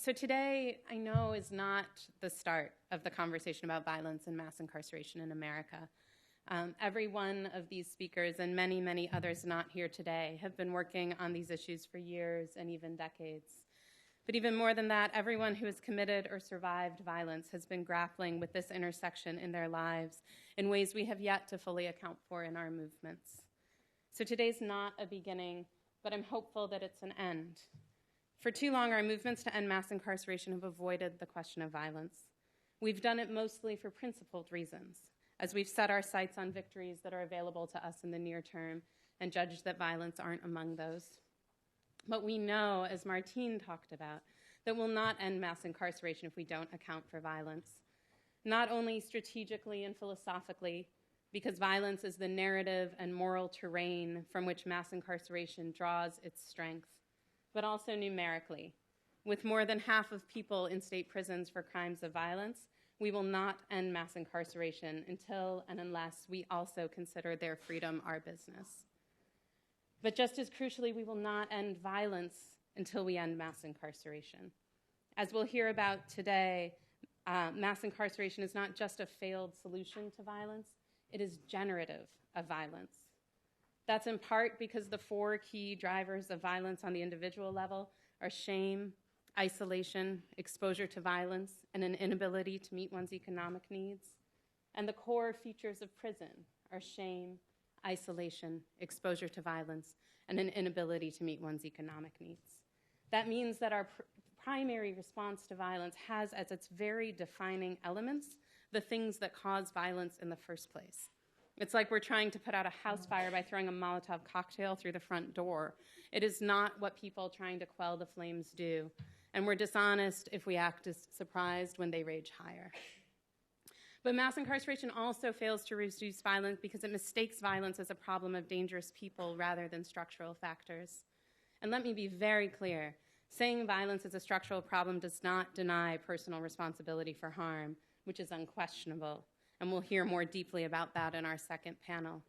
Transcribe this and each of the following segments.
So today, I know, is not the start of the conversation about violence and mass incarceration in America. Every one of these speakers and many, many others not here today have been working on these issues for years and even decades. But even more than that, everyone who has committed or survived violence has been grappling with this intersection in their lives in ways we have yet to fully account for in our movements. So today's not a beginning, but I'm hopeful that it's an end. For too long, our movements to end mass incarceration have avoided the question of violence. We've done it mostly for principled reasons, as we've set our sights on victories that are available to us in the near term and judged that violence aren't among those. But we know, as Martine talked about, that we'll not end mass incarceration if we don't account for violence, not only strategically and philosophically, because violence is the narrative and moral terrain from which mass incarceration draws its strength, but also numerically. With more than half of people in state prisons for crimes of violence, we will not end mass incarceration until and unless we also consider their freedom our business. But just as crucially, we will not end violence until we end mass incarceration. As we'll hear about today, mass incarceration is not just a failed solution to violence, it is generative of violence. That's in part because the four key drivers of violence on the individual level are shame, isolation, exposure to violence, and an inability to meet one's economic needs. And the core features of prison are shame, isolation, exposure to violence, and an inability to meet one's economic needs. That means that our primary response to violence has as its very defining elements the things that cause violence in the first place. It's like we're trying to put out a house fire by throwing a Molotov cocktail through the front door. It is not what people trying to quell the flames do, and we're dishonest if we act as surprised when they rage higher. But mass incarceration also fails to reduce violence because it mistakes violence as a problem of dangerous people rather than structural factors. And let me be very clear, saying violence is a structural problem does not deny personal responsibility for harm, which is unquestionable, and we'll hear more deeply about that in our second panel.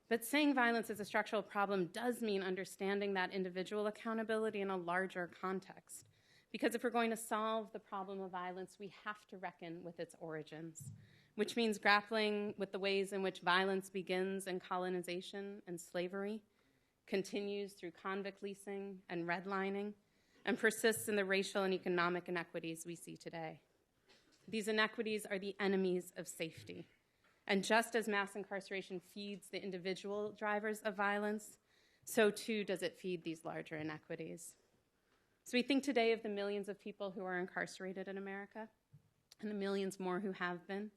But saying violence is a structural problem does mean understanding that individual accountability in a larger context. Because if we're going to solve the problem of violence, we have to reckon with its origins, which means grappling with the ways in which violence begins in colonization and slavery, continues through convict leasing and redlining, and persists in the racial and economic inequities we see today. These inequities are the enemies of safety. And just as mass incarceration feeds the individual drivers of violence, so too does it feed these larger inequities. So we think today of the millions of people who are incarcerated in America and the millions more who have been.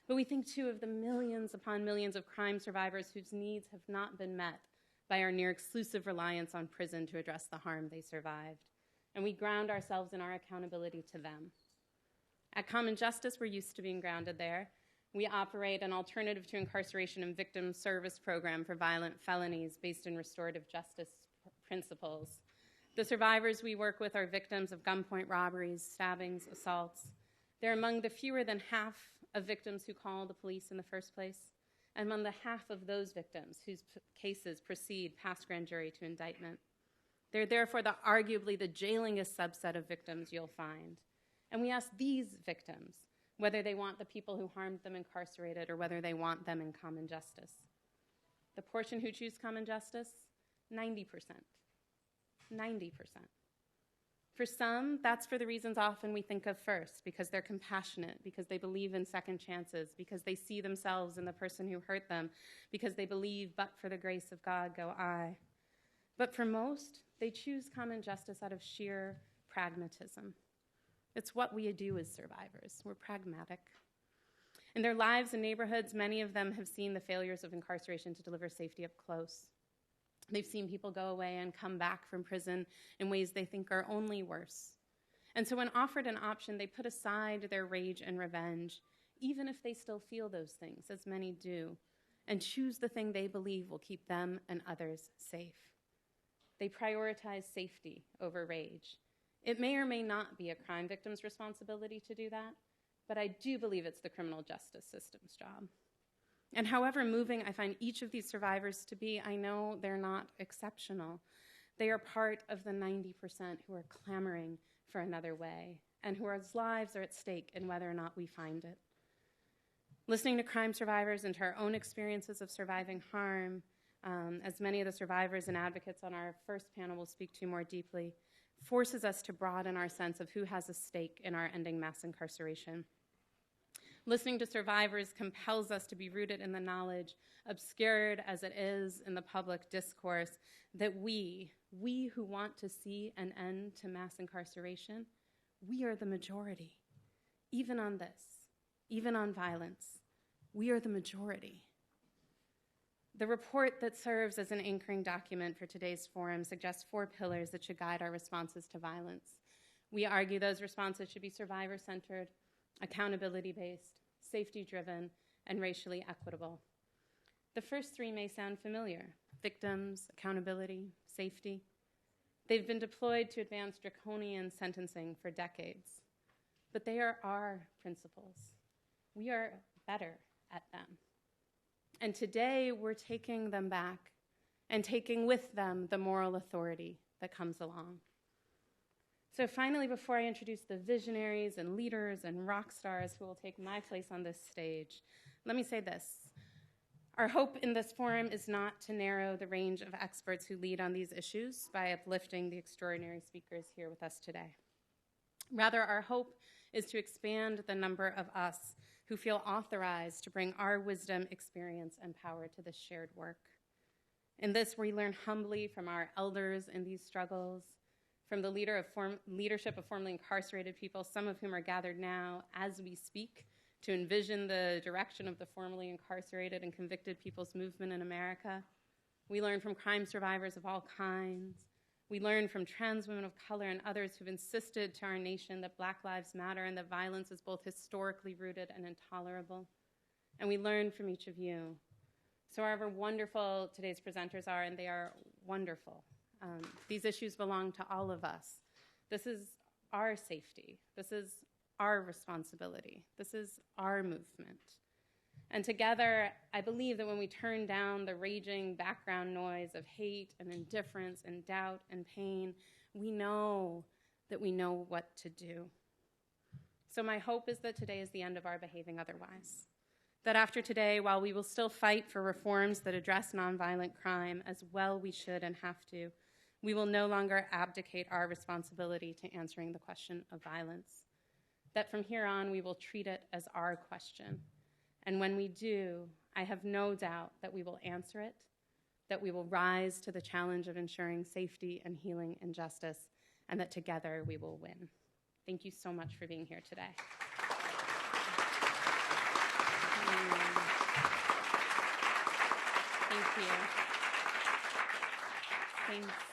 But we think too of the millions upon millions of crime survivors whose needs have not been met by our near exclusive reliance on prison to address the harm they survived. And we ground ourselves in our accountability to them. At Common Justice, we're used to being grounded there. We operate an alternative to incarceration and victim service program for violent felonies based in restorative justice principles. The survivors we work with are victims of gunpoint robberies, stabbings, assaults. They're among the fewer than half of victims who call the police in the first place, and among the half of those victims whose cases proceed past grand jury to indictment. They're therefore arguably the jailingest subset of victims you'll find. And we ask these victims whether they want the people who harmed them incarcerated or whether they want them in common justice. The portion who choose common justice, 90%. 90%. For some, that's for the reasons often we think of first, because they're compassionate, because they believe in second chances, because they see themselves in the person who hurt them, because they believe, but for the grace of God go I. But for most, they choose common justice out of sheer pragmatism. It's what we do as survivors. We're pragmatic. In their lives and neighborhoods, many of them have seen the failures of incarceration to deliver safety up close. They've seen people go away and come back from prison in ways they think are only worse. And so when offered an option, they put aside their rage and revenge, even if they still feel those things, as many do, and choose the thing they believe will keep them and others safe. They prioritize safety over rage. It may or may not be a crime victim's responsibility to do that, but I do believe it's the criminal justice system's job. And however moving I find each of these survivors to be, I know they're not exceptional. They are part of the 90% who are clamoring for another way, and whose lives are at stake in whether or not we find it. Listening to crime survivors and to our own experiences of surviving harm, as many of the survivors and advocates on our first panel will speak to more deeply, forces us to broaden our sense of who has a stake in our ending mass incarceration. Listening to survivors compels us to be rooted in the knowledge, obscured as it is in the public discourse, that we who want to see an end to mass incarceration, we are the majority. Even on this, even on violence, we are the majority. The report that serves as an anchoring document for today's forum suggests 4 pillars that should guide our responses to violence. We argue those responses should be survivor-centered, accountability-based, safety-driven, and racially equitable. The first 3 may sound familiar: victims, accountability, safety. They've been deployed to advance draconian sentencing for decades, but they are our principles. We are better at them. And today, we're taking them back and taking with them the moral authority that comes along. So finally, before I introduce the visionaries and leaders and rock stars who will take my place on this stage, let me say this. Our hope in this forum is not to narrow the range of experts who lead on these issues by uplifting the extraordinary speakers here with us today. Rather, our hope is to expand the number of us who feel authorized to bring our wisdom, experience, and power to this shared work. In this, we learn humbly from our elders in these struggles, from the leadership of formerly incarcerated people, some of whom are gathered now as we speak, to envision the direction of the formerly incarcerated and convicted people's movement in America. We learn from crime survivors of all kinds. We learn from trans women of color and others who've insisted to our nation that Black lives matter and that violence is both historically rooted and intolerable. And we learn from each of you. So however wonderful today's presenters are, and they are wonderful, these issues belong to all of us. This is our safety. This is our responsibility. This is our movement. And together, I believe that when we turn down the raging background noise of hate and indifference and doubt and pain, we know that we know what to do. So my hope is that today is the end of our behaving otherwise. That after today, while we will still fight for reforms that address nonviolent crime, as well we should and have to, we will no longer abdicate our responsibility to answering the question of violence. That from here on, we will treat it as our question. And when we do, I have no doubt that we will answer it, that we will rise to the challenge of ensuring safety and healing and justice, and that together we will win. Thank you so much for being here today. Thank you. Thanks.